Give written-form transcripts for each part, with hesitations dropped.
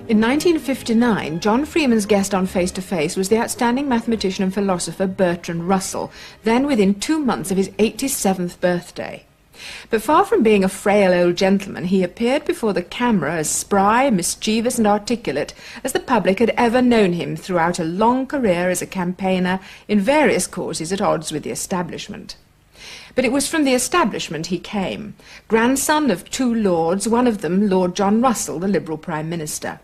In 1959, John Freeman's guest on Face to Face was the outstanding mathematician and philosopher Bertrand Russell, then within 2 months of his 87th birthday. But far from being a frail old gentleman, he appeared before the camera as spry, mischievous and articulate as the public had ever known him throughout a long career as a campaigner in various causes at odds with the establishment. But it was from the establishment he came, grandson of 2 lords, one of them Lord John Russell, the Liberal Prime Minister.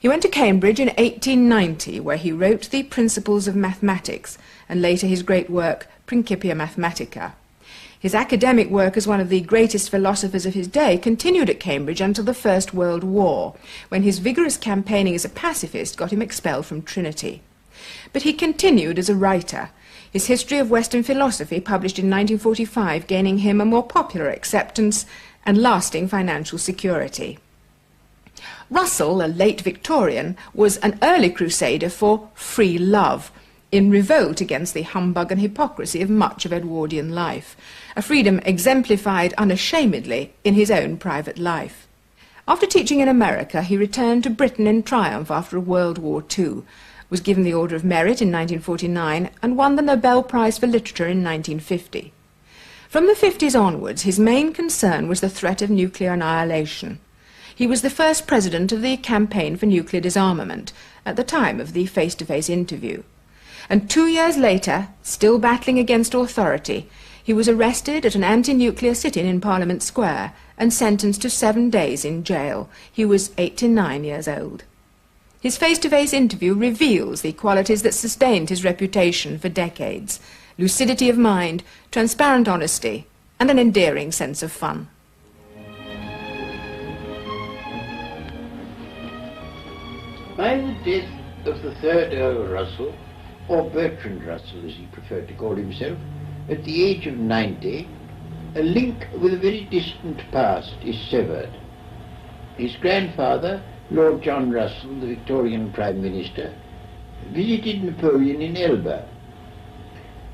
He went to Cambridge in 1890, where he wrote the Principles of Mathematics, and later his great work, Principia Mathematica. His academic work as one of the greatest philosophers of his day continued at Cambridge until the First World War, when his vigorous campaigning as a pacifist got him expelled from Trinity. But he continued as a writer, his History of Western Philosophy, published in 1945, gaining him a more popular acceptance and lasting financial security. Russell, a late Victorian, was an early crusader for free love, in revolt against the humbug and hypocrisy of much of Edwardian life, a freedom exemplified unashamedly in his own private life. After teaching in America, he returned to Britain in triumph after World War II, was given the Order of Merit in 1949, and won the Nobel Prize for Literature in 1950. From the 50s onwards, his main concern was the threat of nuclear annihilation. He was the first president of the Campaign for Nuclear Disarmament at the time of the face-to-face interview. And 2 years later, still battling against authority, he was arrested at an anti-nuclear sit-in in Parliament Square and sentenced to 7 days in jail. He was 89 years old. His face-to-face interview reveals the qualities that sustained his reputation for decades: lucidity of mind, transparent honesty, and an endearing sense of fun. By the death of the 3rd Earl Russell, or Bertrand Russell as he preferred to call himself, at the age of 90, a link with a very distant past is severed. His grandfather, Lord John Russell, the Victorian Prime Minister, visited Napoleon in Elba.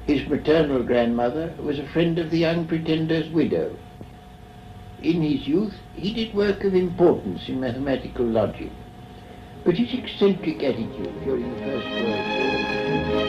His maternal grandmother was a friend of the young Pretender's widow. In his youth, he did work of importance in mathematical logic, but his eccentric attitude during the First World War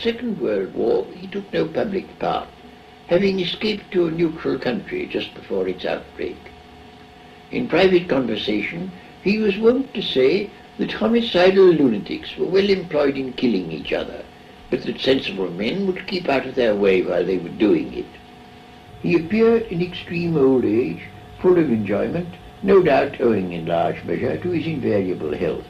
Second World War, he took no public part, having escaped to a neutral country just before its outbreak. In private conversation, he was wont to say that homicidal lunatics were well employed in killing each other, but that sensible men would keep out of their way while they were doing it. He appeared in extreme old age, full of enjoyment, no doubt owing in large measure to his invariable health,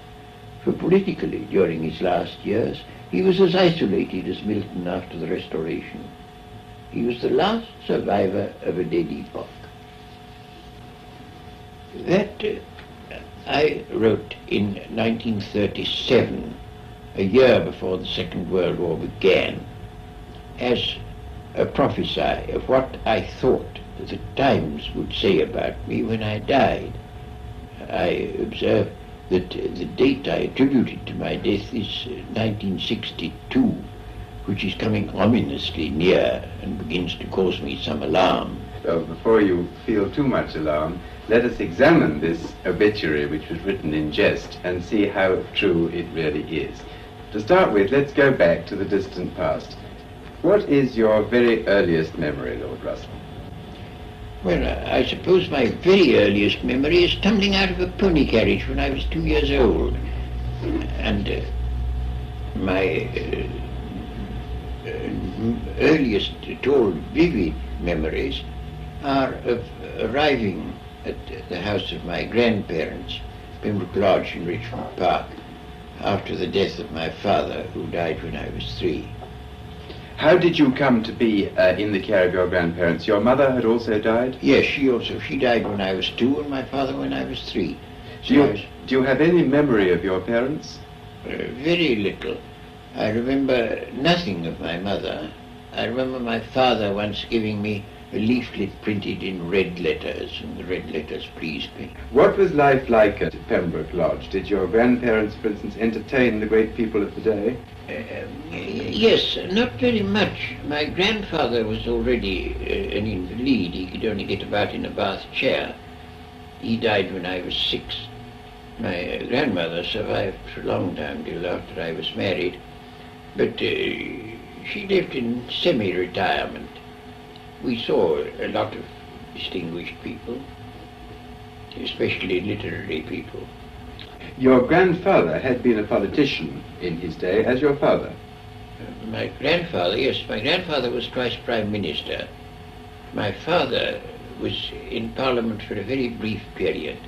for politically, during his last years, he was as isolated as Milton after the Restoration. He was the last survivor of a dead epoch. That I wrote in 1937, a year before the Second World War began, as a prophecy of what I thought the Times would say about me when I died. I observe that the date I attributed to my death is 1962, which is coming ominously near and begins to cause me some alarm. So before you feel too much alarm, let us examine this obituary which was written in jest and see how true it really is. To start with, let's go back to the distant past. What is your very earliest memory, Lord Russell? Well, I suppose my very earliest memory is tumbling out of a pony carriage when I was 2 years old. And my earliest at all vivid memories are of arriving at the house of my grandparents, Pembroke Lodge in Richmond Park, after the death of my father, who died when I was 3. How did you come to be in the care of your grandparents? Your mother had also died? Yes, she died when I was 2 and my father when I was 3. Do you have any memory of your parents? Very little. I remember nothing of my mother. I remember my father once giving me a leaflet printed in red letters, and the red letters pleased me. What was life like at Pembroke Lodge? Did your grandparents, for instance, entertain the great people of the day? Yes, not very much. My grandfather was already an invalid. He could only get about in a bath chair. He died when I was 6. My grandmother survived for a long time, till after I was married. But she lived in semi-retirement. We saw a lot of distinguished people, especially literary people. Your grandfather had been a politician in his day, as your father. My grandfather, yes, my grandfather was twice Prime Minister. My father was in Parliament for a very brief period.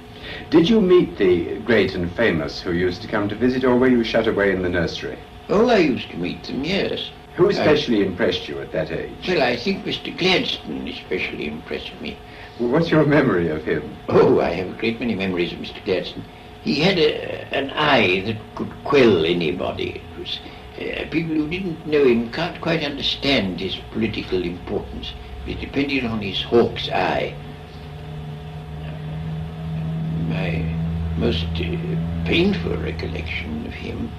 Did you meet the great and famous who used to come to visit, or were you shut away in the nursery? Oh, I used to meet them, yes. Who especially impressed you at that age? Well, I think Mr. Gladstone especially impressed me. Well, what's your memory of him? Oh, I have a great many memories of Mr. Gladstone. He had an eye that could quell anybody. It was, people who didn't know him can't quite understand his political importance. It depended on his hawk's eye. My most painful recollection of him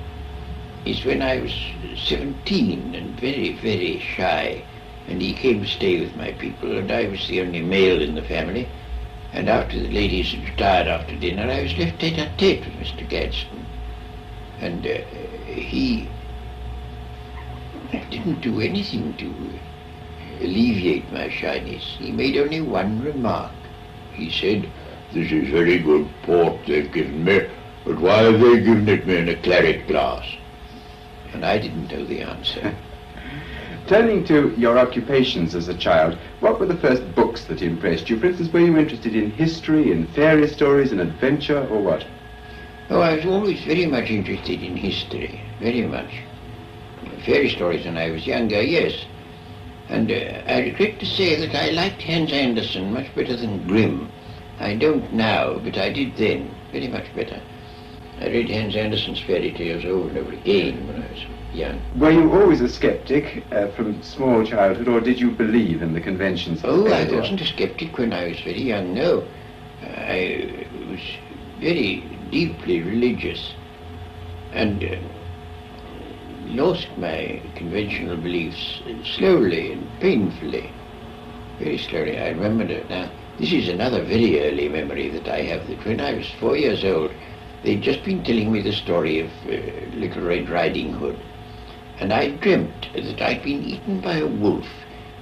is when I was 17 and very, very shy, and he came to stay with my people, and I was the only male in the family, and after the ladies had retired after dinner, I was left tete-a-tete with Mr. Gladstone, and he didn't do anything to alleviate my shyness. He made only one remark. He said, "This is very good port they've given me, but why have they given it me in a claret glass?" And I didn't know the answer. Turning to your occupations as a child, what were the first books that impressed you? For instance, were you interested in history, in fairy stories, in adventure, or what? Oh, I was always very much interested in history, very much. Fairy stories when I was younger, yes. And I regret to say that I liked Hans Andersen much better than Grimm. I don't now, but I did then, very much better. I read Hans Andersen's fairy tales over and over again when I was young. Were you always a skeptic from small childhood, or did you believe in the conventions of Oh, the I day? wasn't a skeptic when I was very young, no. I was very deeply religious and lost my conventional beliefs slowly and painfully, very slowly. I remember it now. This is another very early memory that I have, that when I was 4 years old, they'd just been telling me the story of Little Red Riding Hood, and I dreamt that I'd been eaten by a wolf,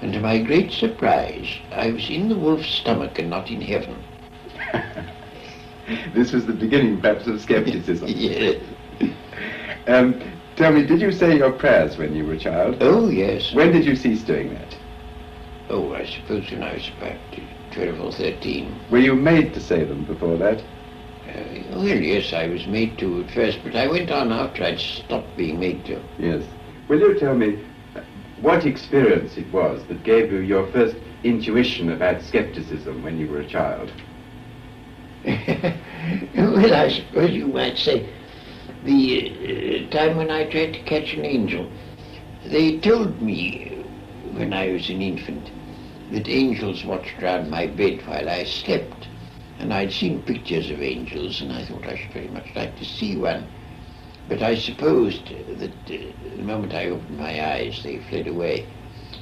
and to my great surprise, I was in the wolf's stomach and not in heaven. This was the beginning, perhaps, of skepticism. Yes. Tell me, did you say your prayers when you were a child? Oh, yes. When did you cease doing that? Oh, I suppose when I was about 12 or 13. Were you made to say them before that? Well, yes, I was made to at first, but I went on after I'd stopped being made to. Yes. Will you tell me what experience it was that gave you your first intuition about skepticism when you were a child? Well, I suppose you might say the time when I tried to catch an angel. They told me when I was an infant that angels watched round my bed while I slept. And I'd seen pictures of angels, and I thought I should very much like to see one. But I supposed that the moment I opened my eyes, they fled away.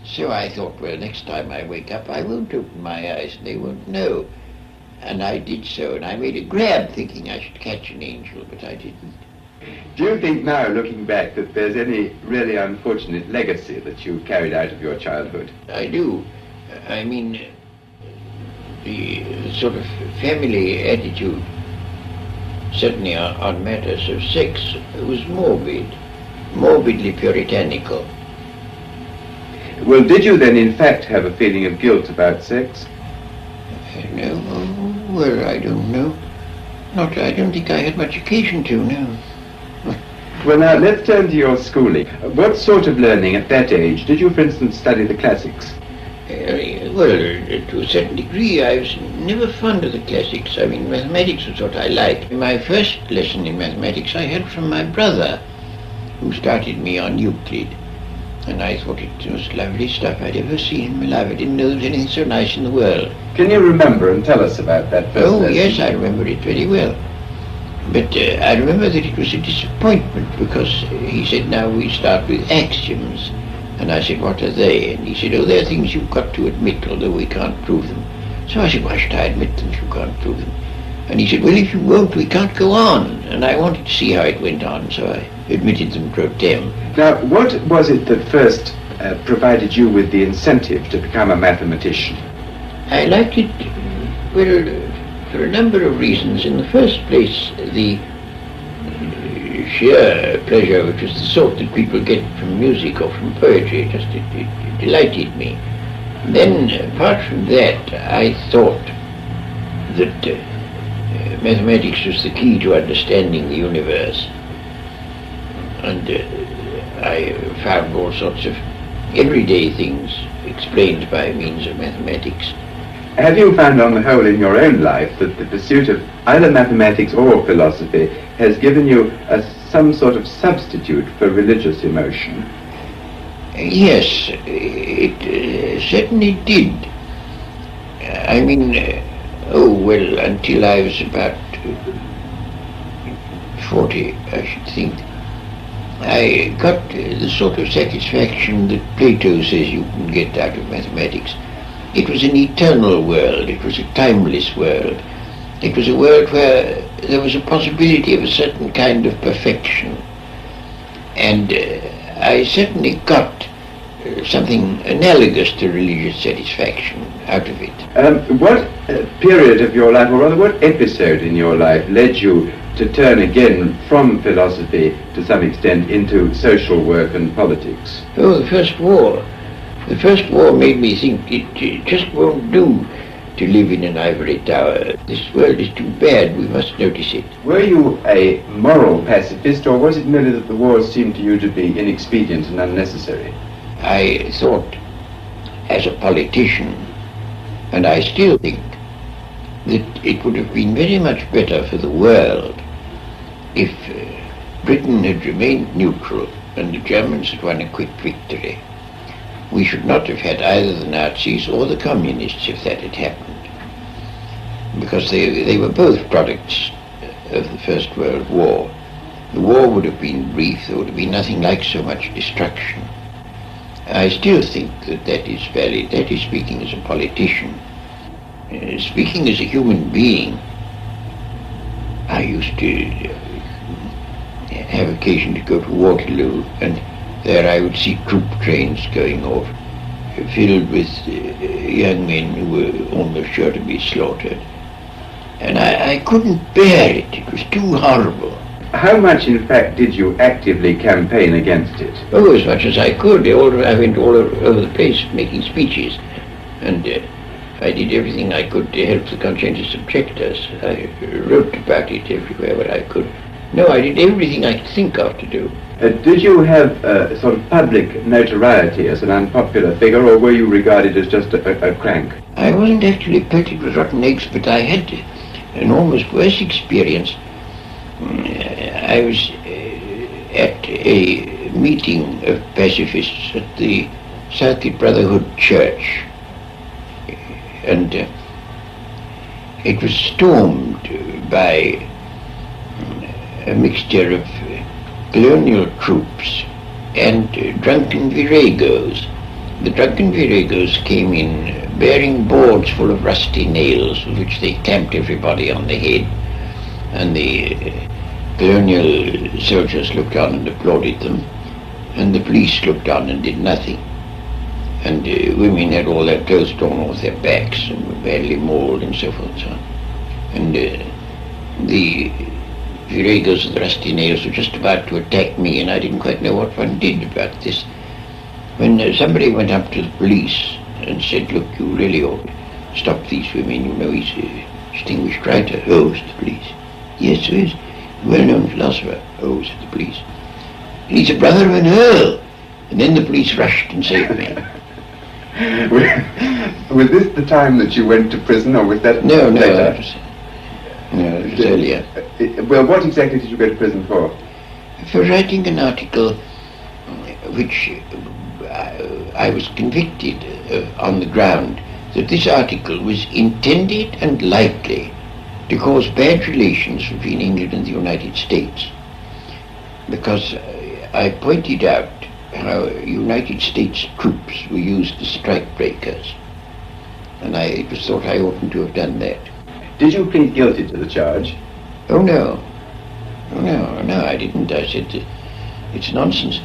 So I thought, well, next time I wake up, I won't open my eyes, and they won't know. And I did so, and I made a grab thinking I should catch an angel, but I didn't. Do you think now, looking back, that there's any really unfortunate legacy that you carried out of your childhood? I do. I mean, the sort of family attitude, certainly on matters of sex, was morbidly puritanical. Well, did you then in fact have a feeling of guilt about sex? No, well, I don't know. I don't think I had much occasion to, no. Well, now, let's turn to your schooling. What sort of learning at that age? Did you, for instance, study the classics? Well, to a certain degree, I was never fond of the classics. I mean, mathematics was what I liked. My first lesson in mathematics I had from my brother, who started me on Euclid. And I thought it was lovely stuff I'd ever seen in my life. I didn't know there was anything so nice in the world. Can you remember and tell us about that first lesson? Oh, yes, I remember it very well. But I remember that it was a disappointment because he said, now we start with axioms. And I said, what are they? And he said, oh, they're things you've got to admit, although we can't prove them. So I said, why should I admit them if you can't prove them? And he said, well, if you won't, we can't go on. And I wanted to see how it went on, so I admitted them pro tem. Now, what was it that first provided you with the incentive to become a mathematician? I liked it, well, for a number of reasons. In the first place, the sheer pleasure, which was the sort that people get from music or from poetry, it delighted me. Then, apart from that, I thought that mathematics was the key to understanding the universe. And I found all sorts of everyday things explained by means of mathematics. Have you found on the whole in your own life that the pursuit of either mathematics or philosophy has given you some sort of substitute for religious emotion? Yes, it certainly did. I mean, until I was about 40, I should think, I got the sort of satisfaction that Plato says you can get out of mathematics. It was an eternal world, it was a timeless world. It was a world where there was a possibility of a certain kind of perfection. And I certainly got something analogous to religious satisfaction out of it. What period of your life, or rather what episode in your life, led you to turn again from philosophy to some extent into social work and politics? Oh, the First War. The First War made me think it just won't do to live in an ivory tower. This world is too bad, we must notice it. Were you a moral pacifist, or was it merely that the wars seemed to you to be inexpedient and unnecessary? I thought, as a politician, and I still think, that it would have been very much better for the world if Britain had remained neutral and the Germans had won a quick victory. We should not have had either the Nazis or the Communists if that had happened, because they were both products of the First World War. The war would have been brief, there would have been nothing like so much destruction. I still think that is valid. That is speaking as a politician. Speaking as a human being, I used to have occasion to go to Waterloo, and there I would see troop trains going off, filled with young men who were almost sure to be slaughtered. And I couldn't bear it. It was too horrible. How much, in fact, did you actively campaign against it? Oh, as much as I could. I went all over the place making speeches, and I did everything I could to help the conscientious objectors. I wrote about it everywhere where I could. No, I did everything I could think of to do. Did you have sort of public notoriety as an unpopular figure, or were you regarded as just a crank? I wasn't actually pelted with rotten eggs, but I had an almost worse experience. I was at a meeting of pacifists at the Circuit Brotherhood Church, and it was stormed by a mixture of colonial troops and drunken viragos. The drunken viragos came in bearing boards full of rusty nails with which they clamped everybody on the head, and the colonial soldiers looked on and applauded them, and the police looked on and did nothing. And women had all their clothes torn off their backs and were badly mauled and so forth and so on. And the viragos with the rusty nails were just about to attack me, and I didn't quite know what one did about this, when somebody went up to the police and said, look, you really ought to stop these women, you know, he's a distinguished writer. Oh, said the police. Yes, who is? Well-known philosopher. Oh, said the police. He's a brother of an earl. And then the police rushed and saved me. Was this the time that you went to prison, or was that No, later? It was earlier. Well, what exactly did you go to prison for? For writing an article which I was convicted on the ground that this article was intended and likely to cause bad relations between England and the United States, because I pointed out how United States troops were used as strikebreakers, and it was thought I oughtn't to have done that. Did you plead guilty to the charge? Oh no, I didn't. I said it's nonsense.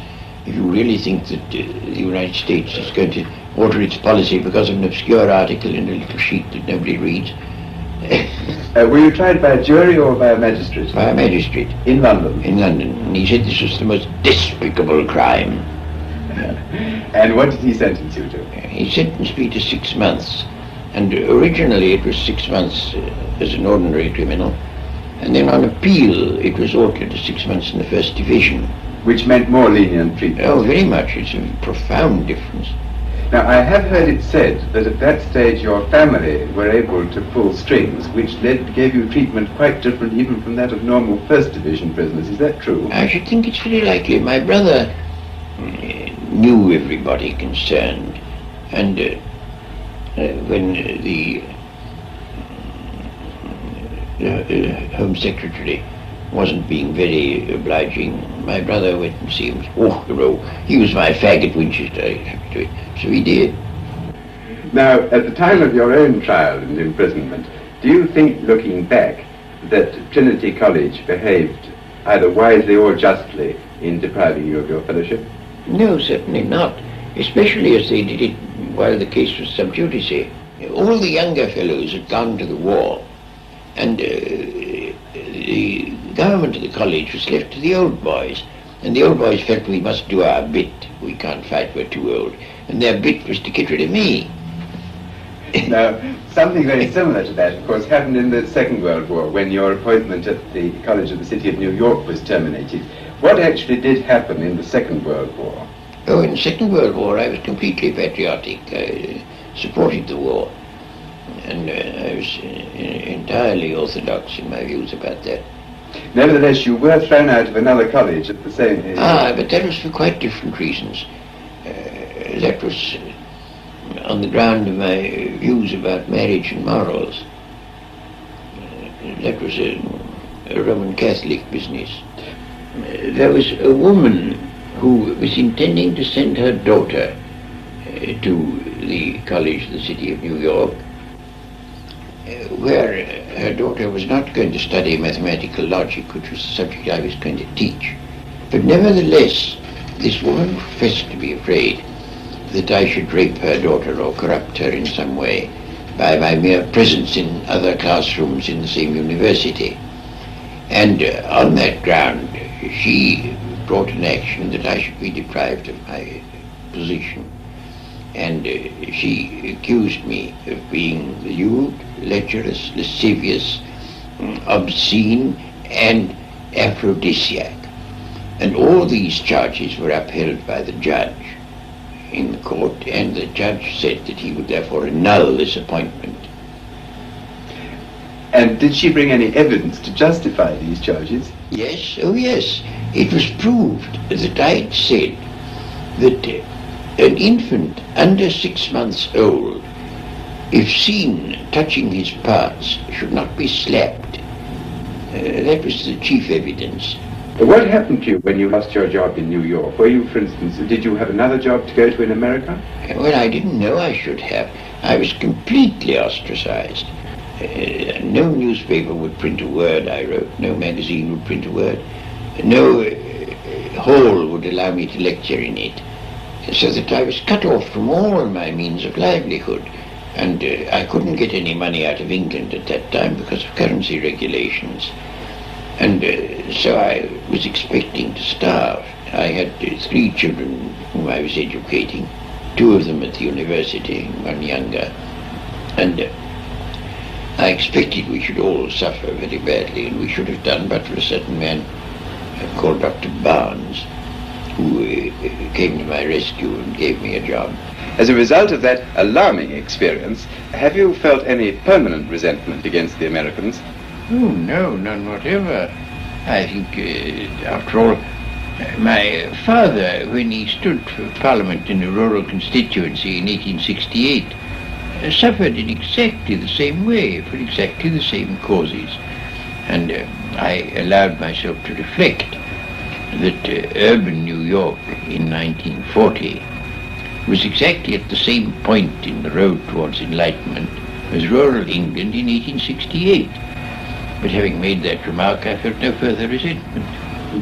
If you really think that the United States is going to alter its policy because of an obscure article in a little sheet that nobody reads. Were you tried by a jury or by a magistrate? By a magistrate. In London? In London. And he said this was the most despicable crime. And what did he sentence you to? He sentenced me to 6 months. And originally it was 6 months as an ordinary criminal. And then on appeal it was altered to 6 months in the first division. Which meant more lenient treatment? Oh, very much. It's a profound difference. Now, I have heard it said that at that stage your family were able to pull strings, which gave you treatment quite different even from that of normal First Division prisoners. Is that true? I should think it's very likely. My brother knew everybody concerned, and when the Home Secretary wasn't being very obliging, my brother went and see him. Oh, no, he was my fag at Winchester, so he did. Now, at the time of your own trial and imprisonment, do you think, looking back, that Trinity College behaved either wisely or justly in depriving you of your fellowship? No, certainly not, especially as they did it while the case was sub judice. All the younger fellows had gone to the war, and the government of the college was left to the old boys, and the old boys felt we must do our bit. We can't fight, we're too old. And their bit was to get rid of me. Now, something very similar to that, of course, happened in the Second World War, when your appointment at the College of the City of New York was terminated. What actually did happen in the Second World War? Oh, in the Second World War I was completely patriotic. I supported the war, and I was entirely orthodox in my views about that. Nevertheless, you were thrown out of another college at the same age. But that was for quite different reasons. That was on the ground of my views about marriage and morals. That was a Roman Catholic business. There was a woman who was intending to send her daughter to the College of the City of New York, where her daughter was not going to study mathematical logic, which was the subject I was going to teach. But nevertheless, this woman professed to be afraid that I should rape her daughter or corrupt her in some way by my mere presence in other classrooms in the same university. And on that ground, she brought an action that I should be deprived of my position. And she accused me of being lewd, lecherous, lascivious, obscene, and aphrodisiac. And all these charges were upheld by the judge in the court, and the judge said that he would therefore annul this appointment. And did she bring any evidence to justify these charges? Yes, oh yes. It was proved that I had said that an infant under 6 months old, if seen touching his parts, should not be slapped. That was the chief evidence. What happened to you when you lost your job in New York? Were you, for instance, did you have another job to go to in America? Well, I didn't know I should have. I was completely ostracized. No newspaper would print a word I wrote. No magazine would print a word. No hall would allow me to lecture in it. So that I was cut off from all my means of livelihood. And I couldn't get any money out of England at that time because of currency regulations. And so I was expecting to starve. I had 3 children whom I was educating, 2 of them at the university, 1 younger. And I expected we should all suffer very badly, and we should have done but for a certain man called Dr. Barnes. who came to my rescue and gave me a job. As a result of that alarming experience, have you felt any permanent resentment against the Americans? Oh, no, none whatever. I think, after all, my father, when he stood for Parliament in a rural constituency in 1868, suffered in exactly the same way, for exactly the same causes. And I allowed myself to reflect that urban New York in 1940 was exactly at the same point in the road towards enlightenment as rural England in 1868. But having made that remark, I felt no further resentment.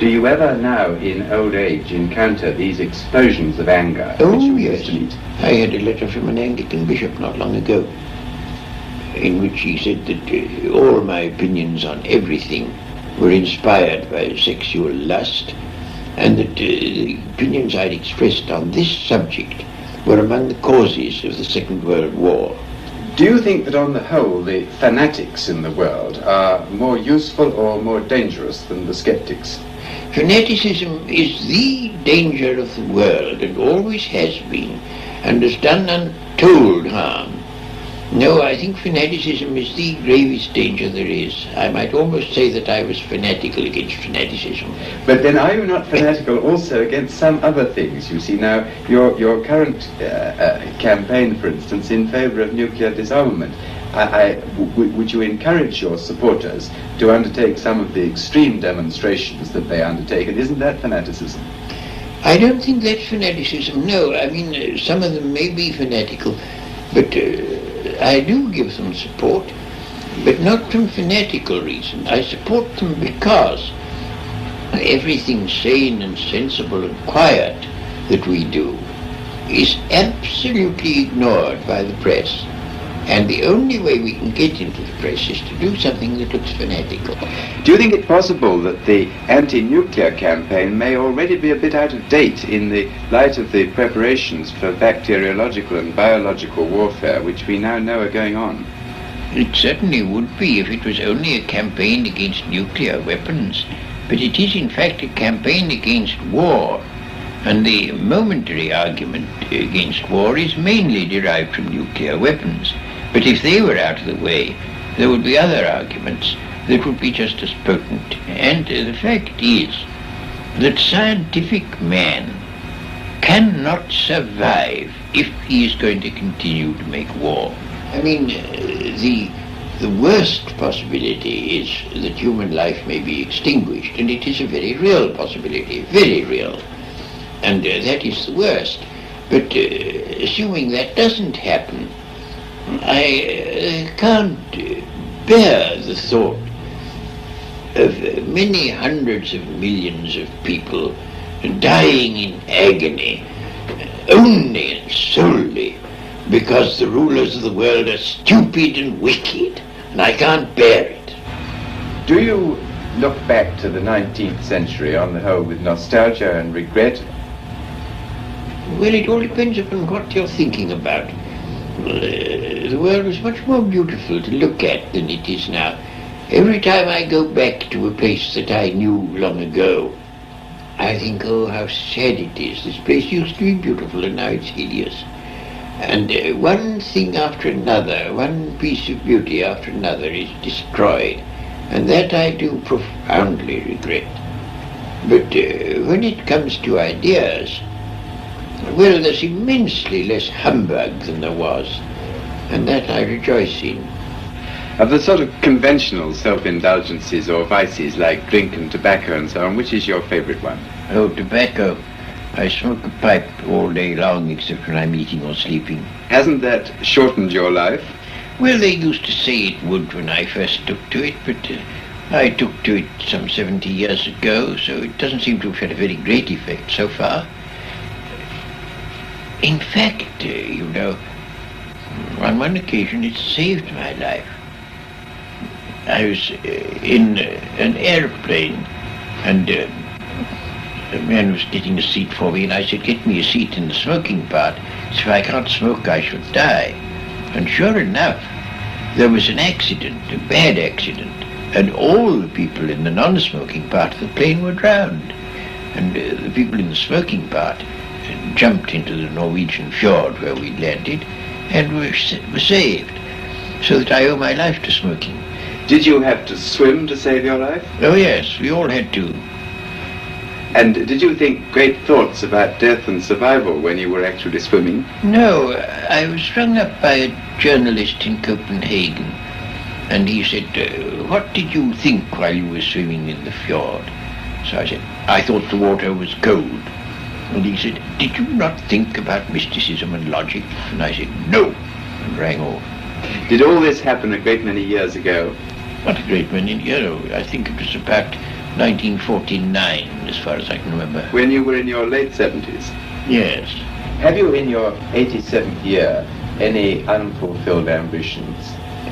Do you ever now, in old age, encounter these explosions of anger? Oh, yes. I had a letter from an Anglican bishop not long ago, in which he said that all my opinions on everything were inspired by sexual lust, and that the opinions I'd expressed on this subject were among the causes of the Second World War. Do you think that on the whole the fanatics in the world are more useful or more dangerous than the skeptics? Fanaticism is the danger of the world and always has been, and has done untold harm. No, I think fanaticism is the gravest danger there is. I might almost say that I was fanatical against fanaticism. But then are you not fanatical also against some other things? You see now, your current campaign, for instance, in favour of nuclear disarmament, would you encourage your supporters to undertake some of the extreme demonstrations that they undertake, and isn't that fanaticism? I don't think that's fanaticism, no. I mean, some of them may be fanatical, but I do give them support, but not from fanatical reason. I support them because everything sane and sensible and quiet that we do is absolutely ignored by the press. And the only way we can get into the press is to do something that looks fanatical. Do you think it possible that the anti-nuclear campaign may already be a bit out of date in the light of the preparations for bacteriological and biological warfare which we now know are going on? It certainly would be if it was only a campaign against nuclear weapons. But it is in fact a campaign against war. And the momentary argument against war is mainly derived from nuclear weapons. But if they were out of the way, there would be other arguments that would be just as potent. And the fact is that scientific man cannot survive if he is going to continue to make war. I mean, the worst possibility is that human life may be extinguished, and it is a very real possibility, very real. And that is the worst. But assuming that doesn't happen, I can't bear the thought of many hundreds of millions of people dying in agony only and solely because the rulers of the world are stupid and wicked, and I can't bear it. Do you look back to the 19th century on the whole with nostalgia and regret? Well, it all depends upon what you're thinking about. The world was much more beautiful to look at than it is now. Every time I go back to a place that I knew long ago, I think, oh, how sad it is. This place used to be beautiful and now it's hideous. And one thing after another, one piece of beauty after another is destroyed. And that I do profoundly regret. But when it comes to ideas, well, there's immensely less humbug than there was, and that I rejoice in. Of the sort of conventional self-indulgences or vices like drink and tobacco and so on, which is your favourite one? Oh, tobacco. I smoke a pipe all day long except when I'm eating or sleeping. Hasn't that shortened your life? Well, they used to say it would when I first took to it, but I took to it some 70 years ago, so it doesn't seem to have had a very great effect so far. In fact, you know, on one occasion it saved my life. I was in an airplane, and a man was getting a seat for me, and I said, get me a seat in the smoking part, so if I can't smoke I should die. And sure enough, there was an accident, a bad accident, and all the people in the non-smoking part of the plane were drowned. and the people in the smoking part jumped into the Norwegian fjord where we landed and were saved, so that I owe my life to smoking. Did you have to swim to save your life? Oh yes, we all had to. And did you think great thoughts about death and survival when you were actually swimming? No, I was rung up by a journalist in Copenhagen, and he said, what did you think while you were swimming in the fjord? So I said, I thought the water was cold. And he said, did you not think about mysticism and logic? And I said, no, and rang off. Did all this happen a great many years ago? Not a great many, I think it was about 1949, as far as I can remember. When you were in your late 70s? Yes. Have you in your 87th year any unfulfilled ambitions?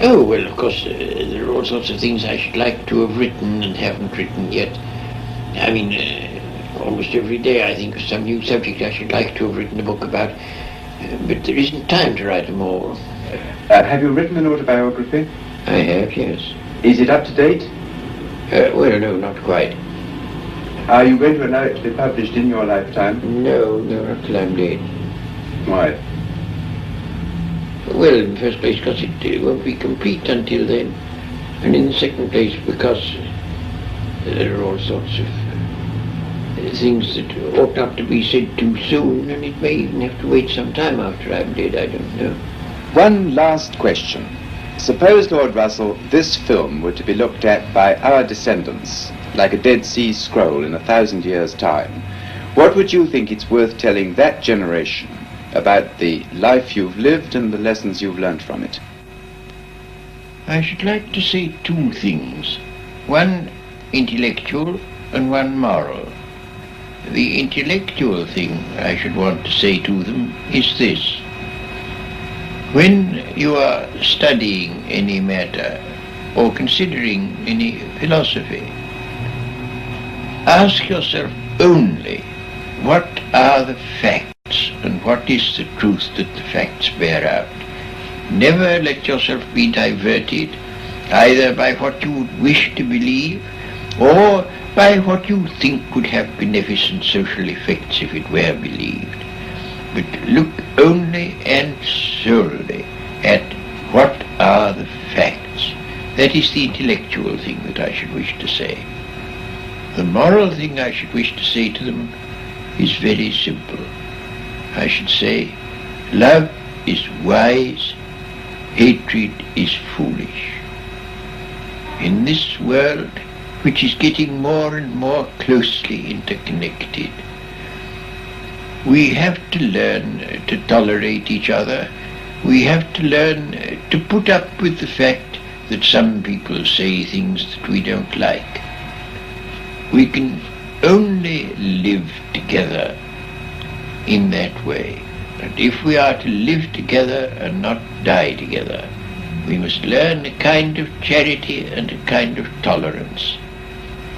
Oh, well, of course, there are all sorts of things I should like to have written and haven't written yet. I mean, almost every day I think of some new subject I should like to have written a book about, but there isn't time to write them all. Have you written an autobiography? I have, yes. Is it up to date? Well, no, not quite. Are you going to allow it to be published in your lifetime? No, not till I'm dead. Why? Well, in the first place, because it won't be complete until then. And in the second place, because there are all sorts of things that ought not to be said too soon, and it may even have to wait some time after I'm dead, I don't know. One last question. Suppose, Lord Russell, this film were to be looked at by our descendants, like a Dead Sea Scroll in 1,000 years' time. What would you think it's worth telling that generation about the life you've lived and the lessons you've learned from it? I should like to say two things. One intellectual and one moral. The intellectual thing I should want to say to them is this. When you are studying any matter or considering any philosophy, ask yourself only what are the facts and what is the truth that the facts bear out. Never let yourself be diverted either by what you would wish to believe or by what you think would have beneficent social effects if it were believed. But look only and solely at what are the facts. That is the intellectual thing that I should wish to say. The moral thing I should wish to say to them is very simple. I should say, love is wise, hatred is foolish. In this world, which is getting more and more closely interconnected, we have to learn to tolerate each other. We have to learn to put up with the fact that some people say things that we don't like. We can only live together in that way. And if we are to live together and not die together, we must learn a kind of charity and a kind of tolerance,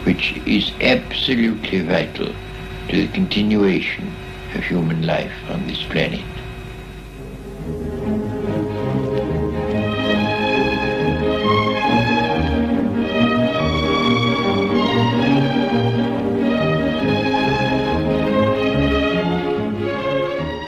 which is absolutely vital to the continuation of human life on this planet.